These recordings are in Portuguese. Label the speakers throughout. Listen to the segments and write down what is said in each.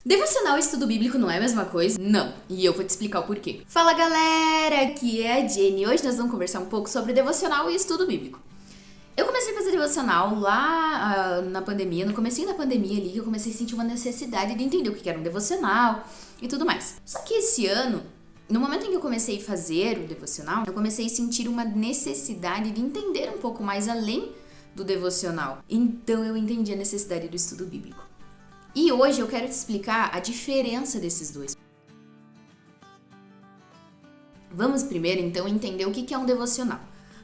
Speaker 1: Devocional e estudo bíblico não é a mesma coisa? Não, e eu vou te explicar o porquê. Fala galera, aqui é a Jenny. Hoje nós vamos conversar um pouco sobre devocional e estudo bíblico. Eu comecei a fazer devocional lá na pandemia, no comecinho da pandemia ali, que eu comecei a sentir uma necessidade de entender o que era um devocional e tudo mais. Só que esse ano, no momento em que eu comecei a fazer o devocional, eu comecei a sentir uma necessidade de entender um pouco mais além do devocional. Então eu entendi a necessidade do estudo bíblico. E hoje eu quero te explicar a diferença desses dois. Vamos primeiro, então, entender o que é um devocional.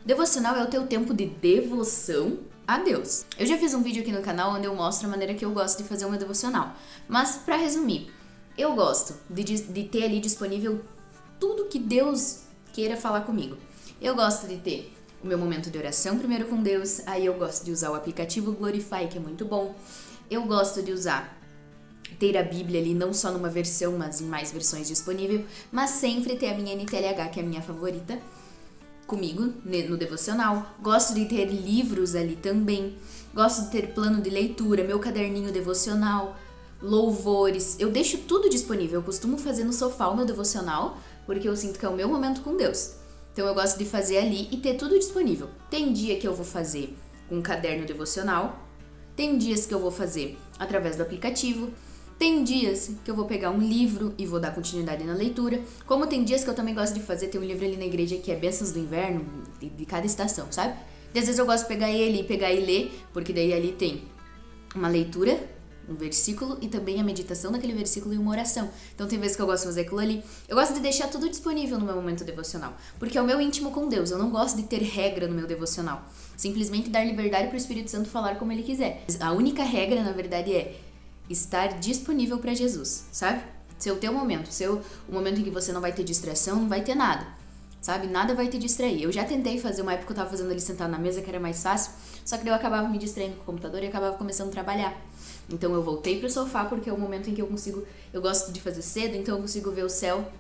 Speaker 1: Devocional é o teu tempo de devoção a Deus. Eu já fiz um vídeo aqui no canal onde eu mostro a maneira que eu gosto de fazer uma devocional. Mas, para resumir, eu gosto de ter ali disponível tudo que Deus queira falar comigo. Eu gosto de ter o meu momento de oração primeiro com Deus, aí eu gosto de usar o aplicativo Glorify, que é muito bom. Eu gosto de ter a Bíblia ali, não só numa versão, mas em mais versões disponível, mas sempre ter a minha NTLH, que é a minha favorita, comigo no devocional. Gosto de ter livros ali também. Gosto de ter plano de leitura, meu caderninho devocional, louvores. Eu deixo tudo disponível. Eu costumo fazer no sofá o meu devocional, porque eu sinto que é o meu momento com Deus. Então eu gosto de fazer ali e ter tudo disponível. Tem dia que eu vou fazer com um caderno devocional, tem dias que eu vou fazer através do aplicativo, tem dias que eu vou pegar um livro e vou dar continuidade na leitura, como tem dias que eu também gosto de fazer, tem um livro ali na igreja que é Bênçãos do Inverno, de cada estação, sabe? E às vezes eu gosto de pegar e ler, porque daí ali tem uma leitura, um versículo e também a meditação daquele versículo e uma oração. Então tem vezes que eu gosto de fazer aquilo ali. Eu gosto de deixar tudo disponível no meu momento devocional, porque é o meu íntimo com Deus. Eu não gosto de ter regra no meu devocional. Simplesmente dar liberdade para o Espírito Santo falar como ele quiser. A única regra, na verdade, é estar disponível para Jesus, sabe? Ser o teu momento, o momento em que você não vai ter distração, não vai ter nada, sabe? Nada vai te distrair. Eu já tentei fazer uma época que eu tava fazendo ali sentado na mesa, que era mais fácil, só que daí eu acabava me distraindo com o computador e acabava começando a trabalhar. Então eu voltei pro sofá porque é o momento em que eu gosto de fazer cedo, então eu consigo ver o céu,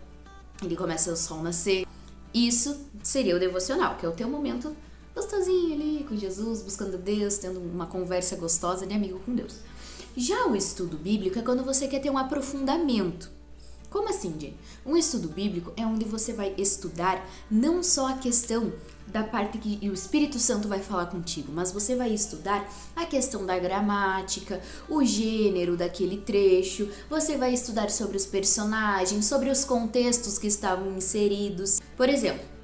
Speaker 1: ele começa o sol nascer. Isso seria o devocional, que é o teu momento gostosinho ali com Jesus, buscando Deus, tendo uma conversa gostosa de amigo com Deus. Já o estudo bíblico é quando você quer ter um aprofundamento. Como assim, Jenny? Um estudo bíblico é onde você vai estudar não só a questão da parte que o Espírito Santo vai falar contigo, mas você vai estudar a questão da gramática, o gênero daquele trecho, você vai estudar sobre os personagens, sobre os contextos que estavam inseridos. Por exemplo,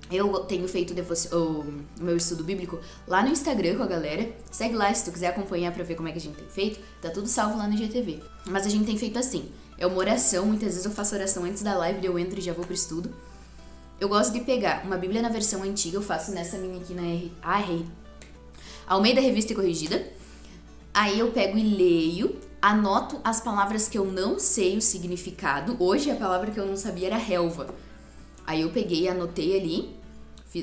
Speaker 1: eu tenho feito o meu estudo bíblico lá no Instagram com a galera. Segue lá se tu quiser acompanhar pra ver como é que a gente tem feito. Tá tudo salvo lá no GTV. Mas a gente tem feito assim. É uma oração, muitas vezes eu faço oração antes da live, eu entro e já vou pro estudo. Eu gosto de pegar uma Bíblia na versão antiga, eu faço nessa minha aqui na Almeida Revista e Corrigida. Aí eu pego e leio, anoto as palavras que eu não sei o significado. Hoje a palavra que eu não sabia era relva. Aí eu peguei, anotei ali,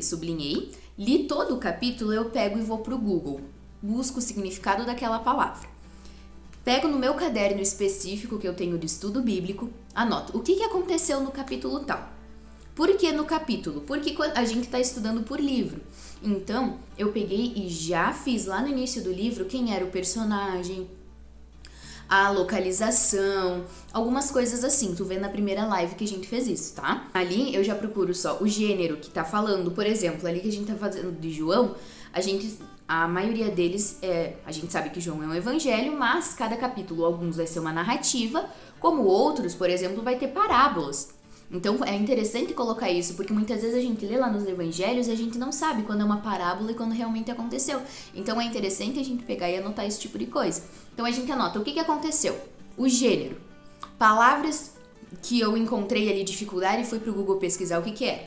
Speaker 1: sublinhei, li todo o capítulo, eu pego e vou pro Google. Busco o significado daquela palavra. Pego no meu caderno específico que eu tenho de estudo bíblico, anoto o que aconteceu no capítulo tal. Por que no capítulo? Porque a gente está estudando por livro. Então, eu peguei e já fiz lá no início do livro quem era o personagem, a localização, algumas coisas assim. Tu vê na primeira live que a gente fez isso, tá? Ali eu já procuro só o gênero que tá falando. Por exemplo, ali que a gente tá fazendo de João, a maioria deles a gente sabe que João é um evangelho, mas cada capítulo, alguns vai ser uma narrativa, como outros, por exemplo, vai ter parábolas. Então é interessante colocar isso, porque muitas vezes a gente lê lá nos evangelhos e a gente não sabe quando é uma parábola e quando realmente aconteceu. Então é interessante a gente pegar e anotar esse tipo de coisa. Então a gente anota o que aconteceu, o gênero, palavras que eu encontrei ali dificuldade e fui pro Google pesquisar o que era.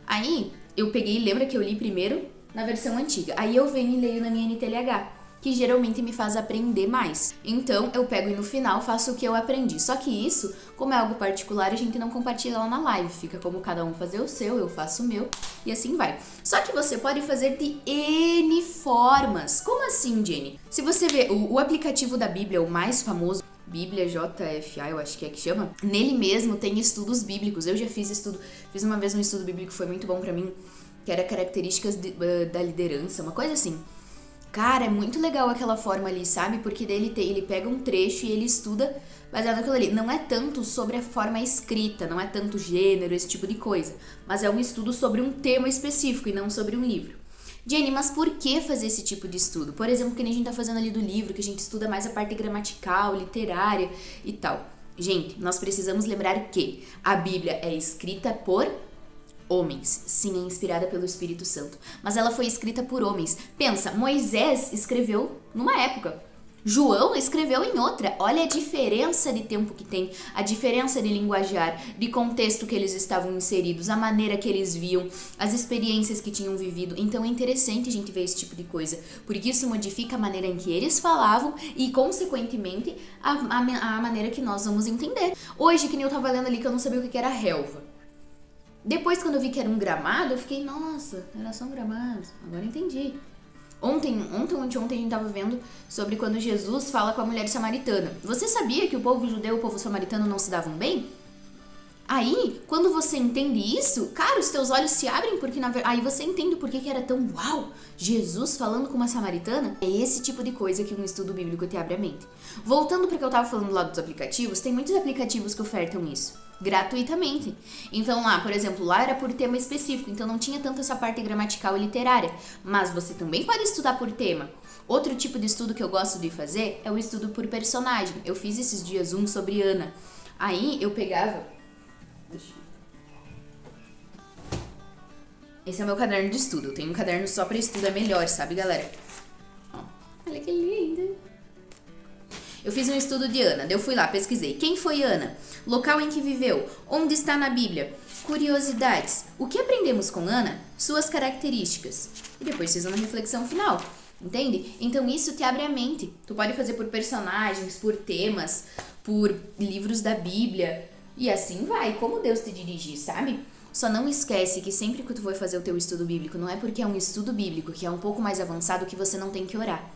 Speaker 1: Aí eu peguei, lembra que eu li primeiro na versão antiga, aí eu venho e leio na minha NTLH, que geralmente me faz aprender mais. Então, eu pego e no final faço o que eu aprendi. Só que isso, como é algo particular, a gente não compartilha lá na live. Fica como cada um fazer o seu, eu faço o meu e assim vai. Só que você pode fazer de N formas. Como assim, Jenny? Se você vê o aplicativo da Bíblia, o mais famoso, Bíblia JFA, eu acho que é que chama, nele mesmo tem estudos bíblicos. Eu já fiz uma vez um estudo bíblico que foi muito bom pra mim, que era características da liderança, uma coisa assim. Cara, é muito legal aquela forma ali, sabe? Porque daí ele pega um trecho e ele estuda baseado naquilo ali. Não é tanto sobre a forma escrita, não é tanto gênero, esse tipo de coisa. Mas é um estudo sobre um tema específico e não sobre um livro. Jenny, mas por que fazer esse tipo de estudo? Por exemplo, que nem a gente tá fazendo ali do livro, que a gente estuda mais a parte gramatical, literária e tal. Gente, nós precisamos lembrar que a Bíblia é escrita por homens. Sim, é inspirada pelo Espírito Santo. Mas ela foi escrita por homens. Pensa, Moisés escreveu numa época. João escreveu em outra. Olha a diferença de tempo que tem, a diferença de linguajar, de contexto que eles estavam inseridos, a maneira que eles viam, as experiências que tinham vivido. Então é interessante a gente ver esse tipo de coisa, porque isso modifica a maneira em que eles falavam e, consequentemente, a maneira que nós vamos entender. Hoje, que nem eu tava lendo ali que eu não sabia o que era relva. Depois, quando eu vi que era um gramado, eu fiquei, nossa, era só um gramado. Agora entendi. Ontem a gente tava vendo sobre quando Jesus fala com a mulher samaritana. Você sabia que o povo judeu e o povo samaritano não se davam bem? Aí, quando você entende isso, cara, os teus olhos se abrem, porque aí você entende por que era tão uau, Jesus falando com uma samaritana. É esse tipo de coisa que um estudo bíblico te abre a mente. Voltando para o que eu tava falando lá dos aplicativos, tem muitos aplicativos que ofertam isso gratuitamente. Então lá, por exemplo, lá era por tema específico, então não tinha tanto essa parte gramatical e literária, mas você também pode estudar por tema. Outro tipo de estudo que eu gosto de fazer é o estudo por personagem. Eu fiz esses dias um sobre Ana. Aí eu pegava... Esse é o meu caderno de estudo. Eu tenho um caderno só pra estudo, é melhor, sabe, galera? Ó, olha que lindo. Eu fiz um estudo de Ana, daí eu fui lá, pesquisei. Quem foi Ana? Local em que viveu? Onde está na Bíblia? Curiosidades. O que aprendemos com Ana? Suas características. E depois fiz uma reflexão final, entende? Então isso te abre a mente. Tu pode fazer por personagens, por temas, por livros da Bíblia. E assim vai, como Deus te dirigir, sabe? Só não esquece que sempre que tu for fazer o teu estudo bíblico, não é porque é um estudo bíblico que é um pouco mais avançado que você não tem que orar.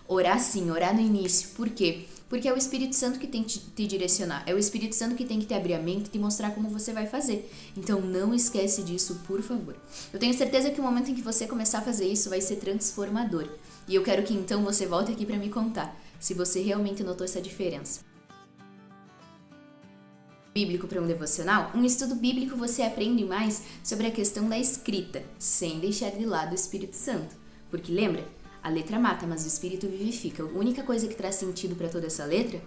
Speaker 1: Orar sim, orar no início. Por quê? Porque é o Espírito Santo que tem que te direcionar. É o Espírito Santo que tem que te abrir a mente e te mostrar como você vai fazer. Então não esquece disso, por favor. Eu tenho certeza que o momento em que você começar a fazer isso vai ser transformador. E eu quero que então você volte aqui para me contar se você realmente notou essa diferença. Bíblico para um devocional, um estudo bíblico você aprende mais sobre a questão da escrita, sem deixar de lado o Espírito Santo. Porque lembra? A letra mata, mas o Espírito vivifica. A única coisa que traz sentido para toda essa letra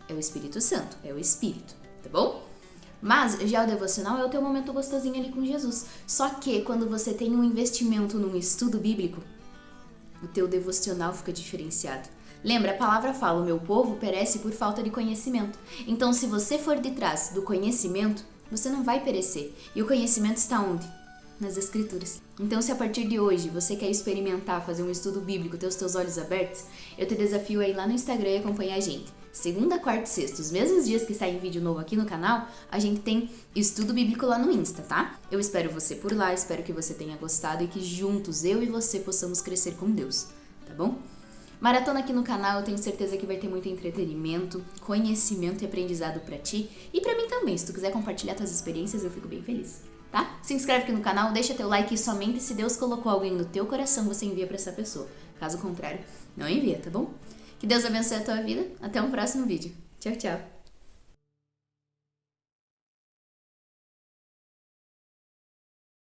Speaker 1: é o Espírito Santo, é o Espírito, tá bom? Mas já o devocional é o teu momento gostosinho ali com Jesus. Só que quando você tem um investimento num estudo bíblico, o teu devocional fica diferenciado. Lembra, a palavra fala, o meu povo perece por falta de conhecimento. Então, se você for de trás do conhecimento, você não vai perecer. E o conhecimento está onde? Nas Escrituras. Então, se a partir de hoje você quer experimentar, fazer um estudo bíblico, ter os teus olhos abertos, eu te desafio aí lá no Instagram e acompanhar a gente. Segunda, quarta e sexta, os mesmos dias que sai vídeo novo aqui no canal, a gente tem estudo bíblico lá no Insta, tá? Eu espero você por lá, espero que você tenha gostado e que juntos, eu e você, possamos crescer com Deus, tá bom? Maratona aqui no canal, eu tenho certeza que vai ter muito entretenimento, conhecimento e aprendizado pra ti e pra mim também. Se tu quiser compartilhar tuas experiências, eu fico bem feliz, tá? Se inscreve aqui no canal, deixa teu like e somente se Deus colocou alguém no teu coração, você envia pra essa pessoa. Caso contrário, não envia, tá bom? Que Deus abençoe a tua vida. Até um próximo vídeo. Tchau, tchau.